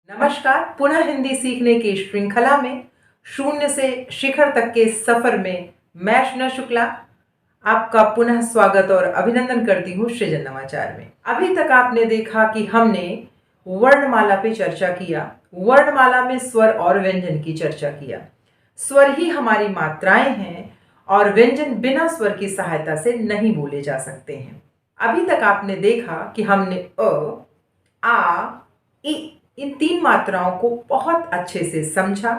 नमस्कार। पुनः हिंदी सीखने की श्रृंखला में शून्य से शिखर तक के सफर में मैं अर्चना शुक्ला आपका पुनः स्वागत और अभिनंदन करती हूँ सृजन नवाचार में। अभी तक आपने देखा कि हमने वर्णमाला पे चर्चा किया, वर्णमाला में स्वर और व्यंजन की चर्चा किया। स्वर ही हमारी मात्राएं हैं और व्यंजन बिना स्वर की सहायता से नहीं बोले जा सकते हैं। अभी तक आपने देखा कि हमने अ, आ, इ इन तीन मात्राओं को बहुत अच्छे से समझा,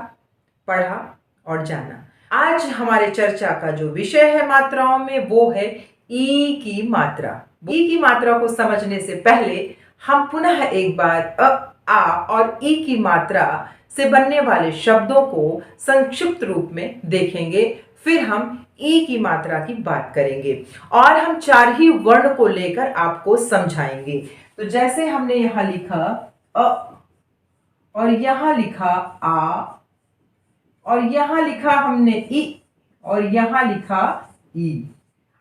पढ़ा और जाना। आज हमारे चर्चा का जो विषय है मात्राओं में वो है ई की मात्रा। ई की मात्रा को समझने से पहले हम पुनः एक बार अ, आ और ई की मात्रा से बनने वाले शब्दों को संक्षिप्त रूप में देखेंगे। फिर हम ई की मात्रा की बात करेंगे और हम चार ही वर्ण को लेकर आपको समझाएंगे। तो जैसे हमने यहाँ लिखा अ और यहां लिखा आ और यहां लिखा हमने ई और यहां लिखा ई।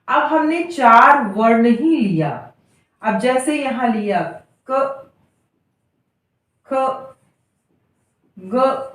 अब हमने चार वर्ण ही लिया। अब जैसे यहां लिया क, ख, ग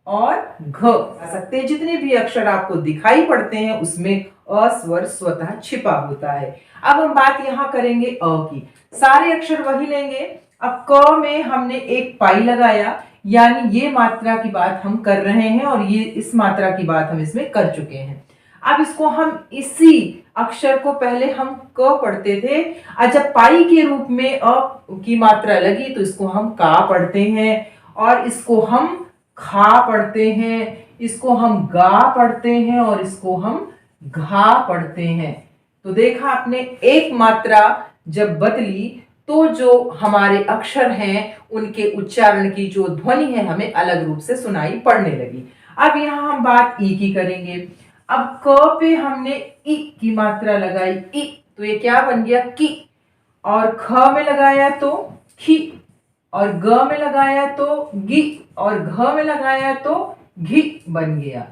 और घ। आ सकते हैं जितने भी अक्षर आपको दिखाई पड़ते हैं उसमें अ स्वर स्वतः छिपा होता है। अब हम बात यहां करेंगे अ की। सारे अक्षर वही लेंगे। अब क में हमने एक पाई लगाया, यानी ये मात्रा की बात हम कर रहे हैं और ये इस मात्रा की बात हम इसमें कर चुके हैं। अब इसको हम इसी अक्षर को पहले हम क पढ़ते थे और जब पाई के रूप में अ की मात्रा लगी तो इसको हम का पढ़ते हैं और इसको हम खा पढ़ते हैं, इसको हम गा पढ़ते हैं और इसको हम घा पढ़ते हैं। तो देखा आपने, एक मात्रा जब बदली तो जो हमारे अक्षर हैं उनके उच्चारण की जो ध्वनि है हमें अलग रूप से सुनाई पड़ने लगी। अब यहाँ हम बात ई की करेंगे। अब क पे हमने ई की मात्रा लगाई ई, तो ये क्या बन गया की। और ख में लगाया तो खी और ग में लगाया तो गी और घ में लगाया तो घी बन गया।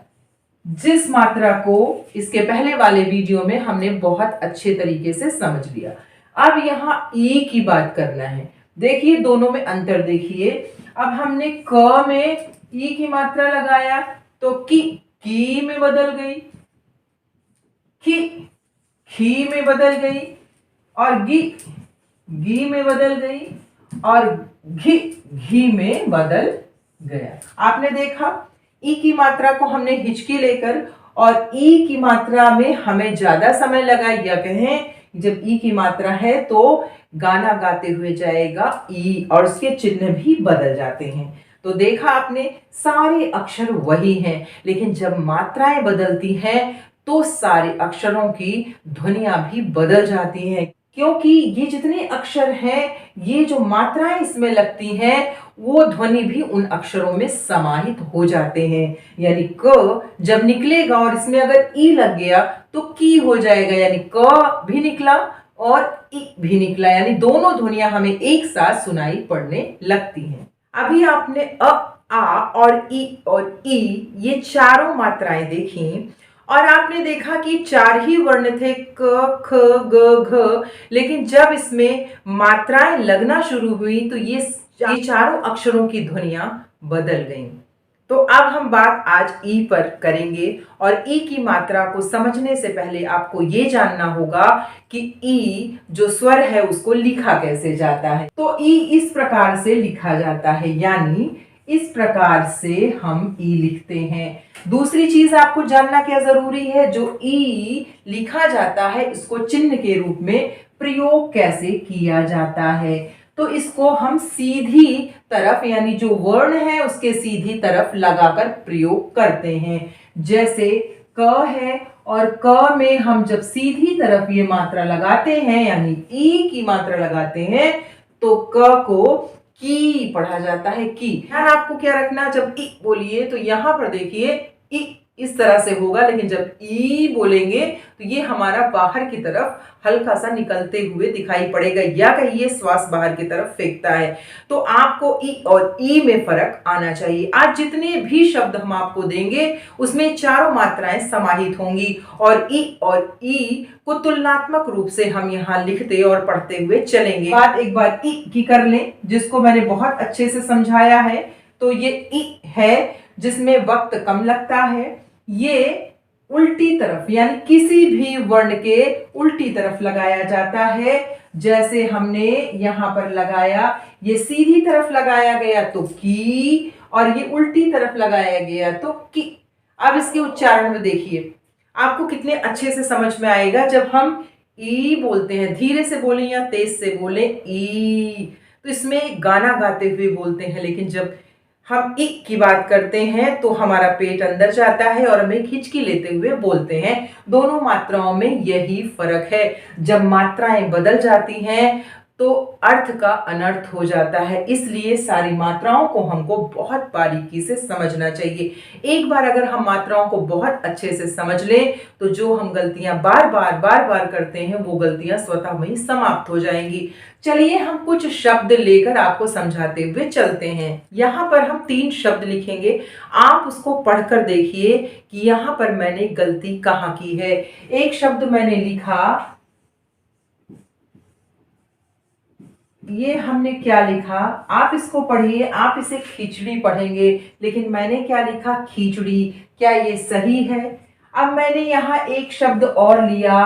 जिस मात्रा को इसके पहले वाले वीडियो में हमने बहुत अच्छे तरीके से समझ लिया। अब यहाँ ई की बात करना है। देखिए दोनों में अंतर देखिए। अब हमने क में ई की मात्रा लगाया तो की में बदल गई, खी में बदल गई और गी में बदल गई और घी में बदल गया। आपने देखा ई की मात्रा को हमने हिचकी लेकर और ई की मात्रा में हमें ज्यादा समय लगा, या कहें जब ई की मात्रा है तो गाना गाते हुए जाएगा ई और उसके चिन्ह भी बदल जाते हैं। तो देखा आपने, सारे अक्षर वही हैं, लेकिन जब मात्राएं बदलती हैं तो सारे अक्षरों की ध्वनियां भी बदल जाती हैं, क्योंकि ये जितने अक्षर हैं, ये जो मात्राएं इसमें लगती हैं वो ध्वनि भी उन अक्षरों में समाहित हो जाते हैं। यानी क जब निकलेगा और इसमें अगर ई लग गया तो की हो जाएगा, यानी क भी निकला और ई भी निकला, यानी दोनों ध्वनियां हमें एक साथ सुनाई पड़ने लगती हैं। अभी आपने अ, आ और ई ये चारों मात्राएं देखी और आपने देखा कि चार ही वर्ण थे क, ख, ग, घ, लेकिन जब इसमें मात्राएं लगना शुरू हुई तो ये चारों अक्षरों की ध्वनियां बदल गईं। तो अब हम बात आज ई पर करेंगे और ई की मात्रा को समझने से पहले आपको ये जानना होगा कि ई जो स्वर है उसको लिखा कैसे जाता है। तो ई इस प्रकार से लिखा जाता है, यानी इस प्रकार से हम ई लिखते हैं। दूसरी चीज आपको जानना क्या जरूरी है, जो ई लिखा जाता है इसको चिन्ह के रूप में प्रयोग कैसे किया जाता है। तो इसको हम सीधी तरफ, यानी जो वर्ण है उसके सीधी तरफ लगाकर प्रयोग करते हैं। जैसे क है और क में हम जब सीधी तरफ ये मात्रा लगाते हैं, यानी ई की मात्रा लगाते हैं, तो क को की पढ़ा जाता है की। ध्यान आपको क्या रखना, जब ई बोलिए तो यहां पर देखिए ई इस तरह से होगा, लेकिन जब ई बोलेंगे तो ये हमारा बाहर की तरफ हल्का सा निकलते हुए दिखाई पड़ेगा, या कहिए श्वास बाहर की तरफ फेंकता है। तो आपको ई और ई में फर्क आना चाहिए। आज जितने भी शब्द हम आपको देंगे उसमें चारों मात्राएं समाहित होंगी, और ई को तुलनात्मक रूप से हम यहाँ लिखते और पढ़ते हुए चलेंगे। बात एक बार ई की कर लें, जिसको मैंने बहुत अच्छे से समझाया है। तो ये ई है जिसमें वक्त कम लगता है, ये उल्टी तरफ यानी किसी भी वर्ण के उल्टी तरफ लगाया जाता है। जैसे हमने यहां पर लगाया, ये सीधी तरफ लगाया गया तो की, और ये उल्टी तरफ लगाया गया तो की। अब इसके उच्चारण में देखिए आपको कितने अच्छे से समझ में आएगा। जब हम ई बोलते हैं, धीरे से बोलें या तेज से बोलें, ई, तो इसमें गाना गाते हुए बोलते हैं, लेकिन जब हम ई की बात करते हैं तो हमारा पेट अंदर जाता है और हमें खिंचकी लेते हुए बोलते हैं। दोनों मात्राओं में यही फर्क है। जब मात्राएं बदल जाती हैं तो अर्थ का अनर्थ हो जाता है, इसलिए सारी मात्राओं को हमको बहुत बारीकी से समझना चाहिए। एक बार अगर हम मात्राओं को बहुत अच्छे से समझ लें तो जो हम गलतियां बार बार करते हैं वो गलतियां स्वतः वहीं समाप्त हो जाएंगी। चलिए हम कुछ शब्द लेकर आपको समझाते हुए चलते हैं। यहाँ पर हम 3 शब्द लिखेंगे, आप उसको पढ़कर देखिए कि यहाँ पर मैंने गलती कहाँ की है। एक शब्द मैंने लिखा, ये हमने क्या लिखा, आप इसको पढ़िए, आप इसे खिचड़ी पढ़ेंगे, लेकिन मैंने क्या लिखा, खिचड़ी। क्या ये सही है? अब मैंने यहाँ एक शब्द और लिया,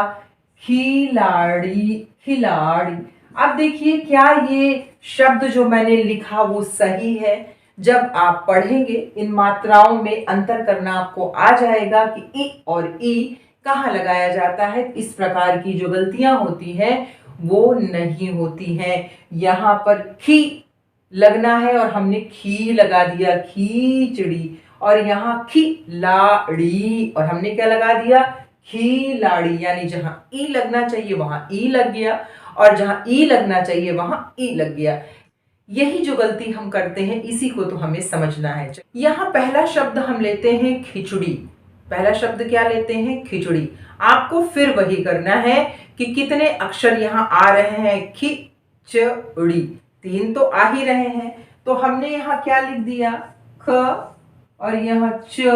खिलाड़ी, खिलाड़ी। अब देखिए क्या ये शब्द जो मैंने लिखा वो सही है? जब आप पढ़ेंगे इन मात्राओं में अंतर करना आपको आ जाएगा कि ई और ई कहाँ लगाया जाता है। इस प्रकार की जो गलतियां होती हैं वो नहीं होती हैं। यहाँ पर खी लगना है और हमने खी लगा दिया, खीचड़ी। और यहाँ खिलाड़ी और हमने क्या लगा दिया, खिलाड़ी। यानी जहां ई लगना चाहिए वहां ई लग गया, और जहां ई लगना चाहिए वहां ई लग गया। यही जो गलती हम करते हैं इसी को तो हमें समझना है। यहाँ पहला शब्द हम लेते हैं खिचड़ी। पहला शब्द क्या लेते हैं, खिचड़ी। आपको फिर वही करना है कि कितने अक्षर यहाँ आ रहे हैं, खिचड़ी, 3 तो आ ही रहे हैं। तो हमने यहाँ क्या लिख दिया, ख, और यहाँ च,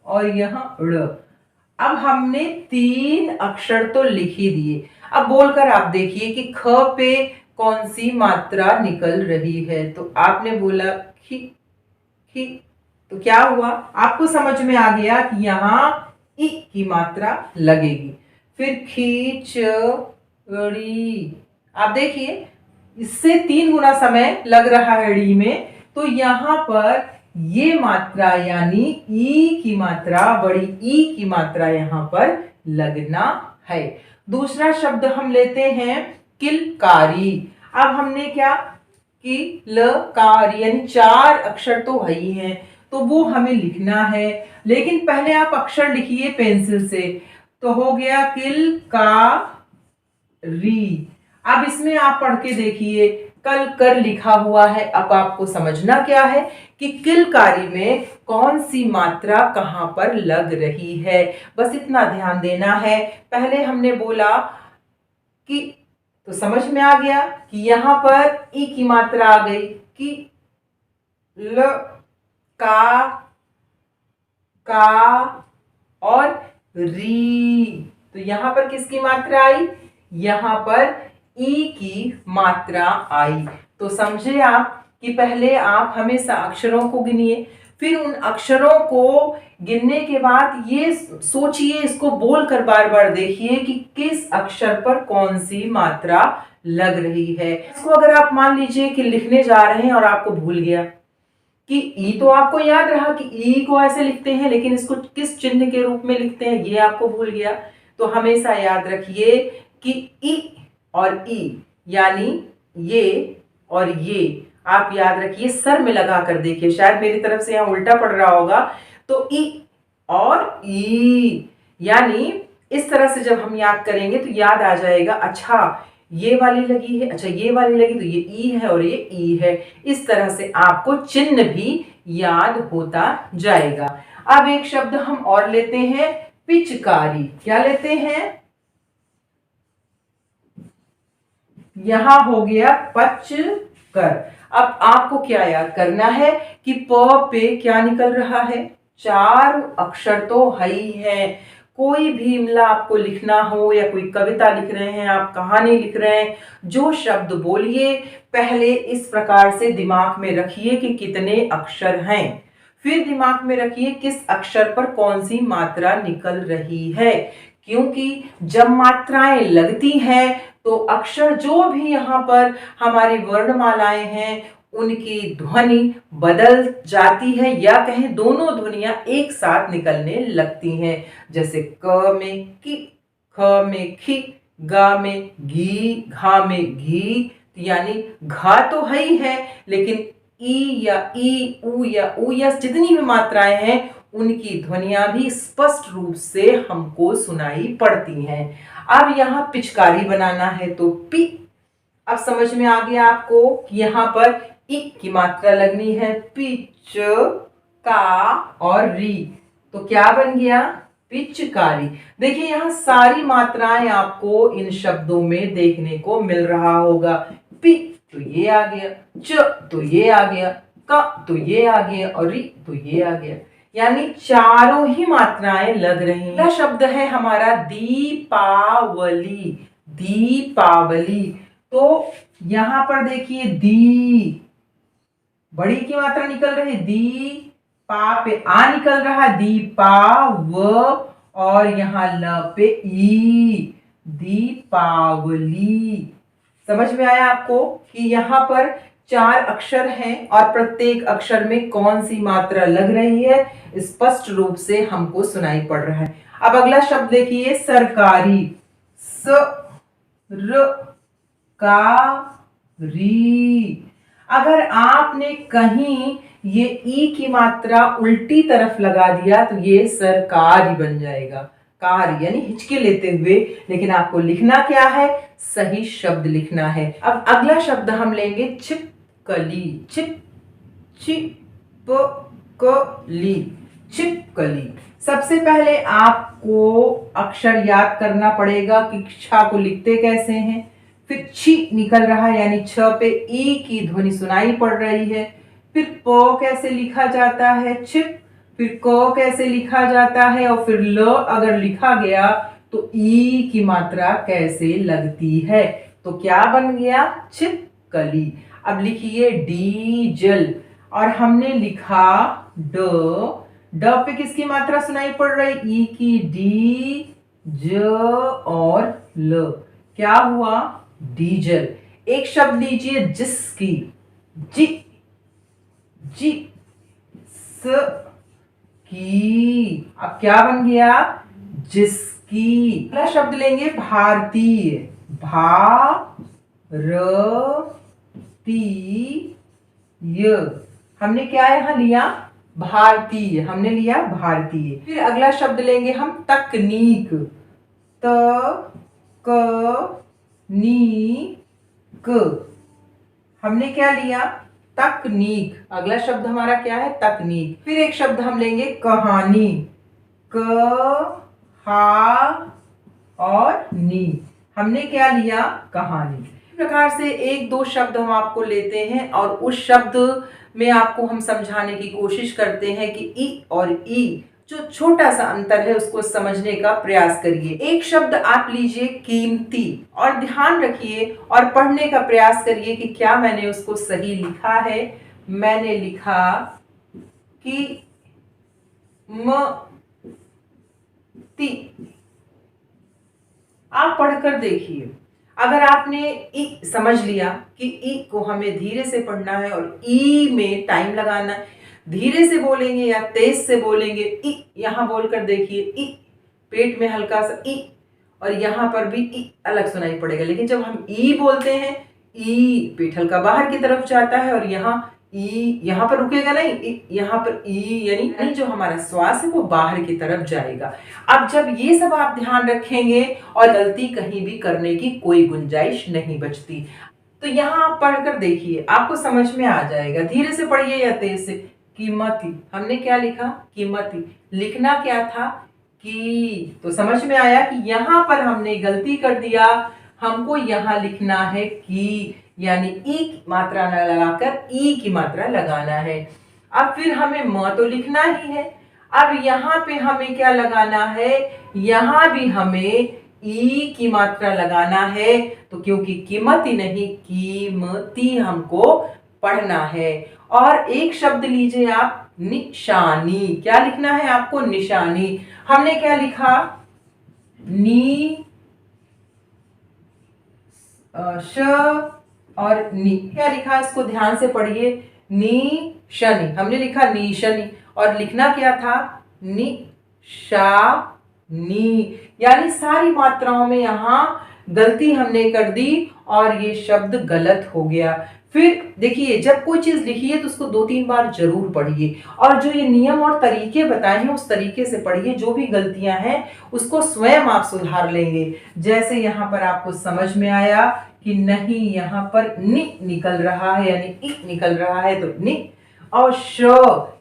और यहाँ ड़। अब हमने 3 अक्षर तो लिख ही दिए। अब बोलकर आप देखिए कि ख पे कौन सी मात्रा निकल रही है। तो आपने बोला खी, खी, तो क्या हुआ, आपको समझ में आ गया कि यहाँ ई की मात्रा लगेगी। फिर खीचड़ी, आप देखिए इससे 3 गुना समय लग रहा है ड़ी में, तो यहाँ पर ये मात्रा यानी ई की मात्रा, बड़ी ई की मात्रा यहाँ पर लगना है। दूसरा शब्द हम लेते हैं किलकारी। अब हमने क्या कि लकारी यानी 4 अक्षर तो है ही हैं, तो वो हमें लिखना है। लेकिन पहले आप अक्षर लिखिए पेंसिल से, तो हो गया किलकारी। अब इसमें आप पढ़ के देखिए, कल कर लिखा हुआ है। अब आपको समझना क्या है कि किलकारी में कौन सी मात्रा कहां पर लग रही है, बस इतना ध्यान देना है। पहले हमने बोला कि, तो समझ में आ गया कि यहां पर ई की मात्रा आ गई, कि ल, का और री। तो यहां पर किसकी मात्रा आई, यहां पर ई की मात्रा आई। तो समझे आप कि पहले आप हमेशा अक्षरों को गिनिए, फिर उन अक्षरों को गिनने के बाद ये सोचिए, इसको बोलकर बार बार देखिए कि किस अक्षर पर कौन सी मात्रा लग रही है। इसको अगर आप मान लीजिए कि लिखने जा रहे हैं और आपको भूल गया कि ई, तो आपको याद रहा कि ई को ऐसे लिखते हैं, लेकिन इसको किस चिन्ह के रूप में लिखते हैं ये आपको भूल गया। तो हमेशा याद रखिए कि ई और ई यानी ये और ये, आप याद रखिए, सर में लगा कर देखिए, शायद मेरी तरफ से यहाँ उल्टा पड़ रहा होगा। तो ई और ई यानी इस तरह से जब हम याद करेंगे तो याद आ जाएगा, अच्छा ये वाली लगी है, अच्छा ये वाली लगी, तो ये ई है और ये ई है। इस तरह से आपको चिन्ह भी याद होता जाएगा। अब एक शब्द हम और लेते हैं, पिचकारी। क्या लेते हैं? यहां हो गया पच कर। अब आपको क्या याद करना है कि प पे क्या निकल रहा है? 4 अक्षर तो है ही है। कोई भी इमला आपको लिखना हो या कोई कविता लिख रहे हैं, आप कहानी लिख रहे हैं, जो शब्द बोलिए पहले इस प्रकार से दिमाग में रखिए कि कितने अक्षर हैं, फिर दिमाग में रखिए किस अक्षर पर कौन सी मात्रा निकल रही है। क्योंकि जब मात्राएं लगती हैं तो अक्षर जो भी यहाँ पर हमारी वर्णमालाएं हैं उनकी ध्वनि बदल जाती है, या कहें दोनों ध्वनियां एक साथ निकलने लगती हैं। जैसे क में कि, ख में खी, ग में घी, घा में घी, यानी घा तो है ही है, लेकिन ई या ई, ऊ या ऊ या जितनी भी मात्राएं हैं उनकी ध्वनियां भी स्पष्ट रूप से हमको सुनाई पड़ती हैं। अब यहाँ पिचकारी बनाना है तो पी। अब समझ में आ गया आपको कि यहाँ पर ई की मात्रा लगनी है, पिच का और री, तो क्या बन गया? पिचकारी। देखिए यहाँ सारी मात्राएं आपको इन शब्दों में देखने को मिल रहा होगा। पी तो ये आ गया, च तो ये आ गया, क तो ये आ गया और री तो ये आ गया, यानी चारों ही मात्राएं लग रही हैं। अगला शब्द है हमारा दीपावली। दीपावली, तो यहां पर देखिए दी बड़ी की मात्रा निकल रही, दी पा पे आ निकल रहा, दीपा व, और यहां ल पे ई, दीपावली। समझ में आया आपको कि यहाँ पर 4 अक्षर हैं और प्रत्येक अक्षर में कौन सी मात्रा लग रही है स्पष्ट रूप से हमको सुनाई पड़ रहा है। अब अगला शब्द देखिए, सरकारी। स र का री। अगर आपने कहीं ये ई की मात्रा उल्टी तरफ लगा दिया तो ये सरकारी बन जाएगा, कार यानी हिचके लेते हुए, लेकिन आपको लिखना क्या है? सही शब्द लिखना है। अब अगला शब्द हम लेंगे छिपकली। छिपकली, छिपकली। सबसे पहले आपको अक्षर याद करना पड़ेगा कि छ को लिखते कैसे हैं। फिर छी निकल रहा है यानी छ पे ई की ध्वनि सुनाई पड़ रही है। फिर प कैसे लिखा जाता है? छिप। फिर क कैसे लिखा जाता है, और फिर ल अगर लिखा गया तो ई की मात्रा कैसे लगती है। तो क्या बन गया? छिपकली। अब लिखिए डीजल, और हमने लिखा ड। ड पे किसकी मात्रा सुनाई पड़ रही? ई की, डी, ज और ल, क्या हुआ? डीजल। एक शब्द लीजिए जिसकी। जी, जी, स की। अब क्या बन गया? जिसकी। अगला शब्द लेंगे भारतीय। भा र ती य। हमने क्या यहां लिया? भारतीय, हमने लिया भारतीय। फिर अगला शब्द लेंगे हम तकनीक। त क नी क। हमने क्या लिया? तकनीक। अगला शब्द हमारा क्या है? तकनीक। फिर एक शब्द हम लेंगे कहानी। क हा और नी। हमने क्या लिया? कहानी। इस प्रकार से एक दो शब्द हम आपको लेते हैं और उस शब्द में आपको हम समझाने की कोशिश करते हैं कि ई और ई जो छोटा सा अंतर है उसको समझने का प्रयास करिए। एक शब्द आप लीजिए कीमती, और ध्यान रखिए और पढ़ने का प्रयास करिए कि क्या मैंने उसको सही लिखा है। मैंने लिखा कि म ती। आप पढ़कर देखिए, अगर आपने ई समझ लिया कि ई को हमें धीरे से पढ़ना है और ई में टाइम लगाना है, धीरे से बोलेंगे या तेज से बोलेंगे। ई यहां बोलकर देखिए, ई पेट में हल्का सा ई, और यहां पर भी ई अलग सुनाई पड़ेगा। लेकिन जब हम ई बोलते हैं, ई पेट हल्का बाहर की तरफ जाता है और यहाँ ई यहाँ पर रुकेगा नहीं, यहाँ पर ई यानी जो हमारा श्वास है वो बाहर की तरफ जाएगा। अब जब ये सब आप ध्यान रखेंगे और गलती कहीं भी करने की कोई गुंजाइश नहीं बचती। तो यहाँ आप पढ़कर देखिए, आपको समझ में आ जाएगा। धीरे से पढ़िए या तेज से। कीमती, हमने क्या लिखा? कीमती। लिखना क्या था? की। तो समझ में आया कि यहाँ पर हमने गलती कर दिया, हमको यहाँ लिखना है की, यानी ई की मात्रा न लगाकर ई की मात्रा लगाना है। अब फिर हमें म तो लिखना ही है, अब यहाँ पे हमें क्या लगाना है? यहाँ भी हमें ई की मात्रा लगाना है। तो क्योंकि कीमती नहीं कीमती हमको पढ़ना है। और एक शब्द लीजिए आप, निशानी। क्या लिखना है आपको? निशानी। हमने क्या लिखा? नी श और नी। क्या लिखा? इसको ध्यान से पढ़िए। नी शनि, हमने लिखा नी शनि, और लिखना क्या था? नि शा नी। यानी सारी मात्राओं में यहां गलती हमने कर दी और ये शब्द गलत हो गया। फिर देखिए, जब कोई चीज लिखी है तो उसको 2-3 बार जरूर पढ़िए, और जो ये नियम और तरीके बताए हैं उस तरीके से पढ़िए। जो भी गलतियां हैं उसको स्वयं आप सुधार लेंगे। जैसे यहाँ पर आपको समझ में आया कि नहीं, यहाँ पर नि निकल रहा है यानी इ निकल रहा है, तो नि। और श,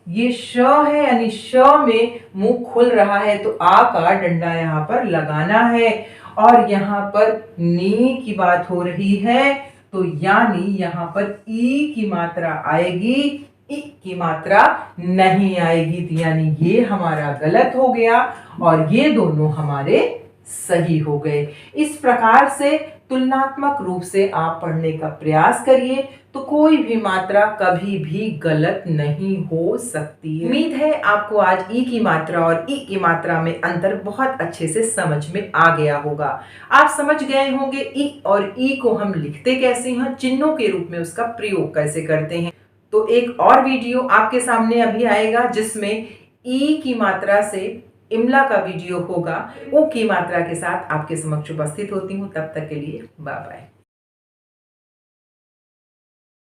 ये श है यानी श में मुंह खुल रहा है, तो आ का डंडा यहाँ पर लगाना है। और यहाँ पर नी की बात हो रही है, तो यानी यहाँ पर ई की मात्रा आएगी, इ की मात्रा नहीं आएगी। तो यानी ये हमारा गलत हो गया और ये दोनों हमारे सही हो गए। इस प्रकार से तुलनात्मक रूप से आप पढ़ने का प्रयास करिए तो कोई भी मात्रा कभी भी गलत नहीं हो सकती है। उम्मीद है आपको आज ई की मात्रा और ई की मात्रा में अंतर बहुत अच्छे से समझ में आ गया होगा। आप समझ गए होंगे ई और ई को हम लिखते कैसे हैं, चिन्हों के रूप में उसका प्रयोग कैसे करते हैं। तो एक और वीडियो आपके सामने अभी आएगा जिसमें ई की मात्रा से इमला का वीडियो होगा। ओ की मात्रा के साथ आपके समक्ष उपस्थित होती हूँ। तब तक के लिए बाय बाय।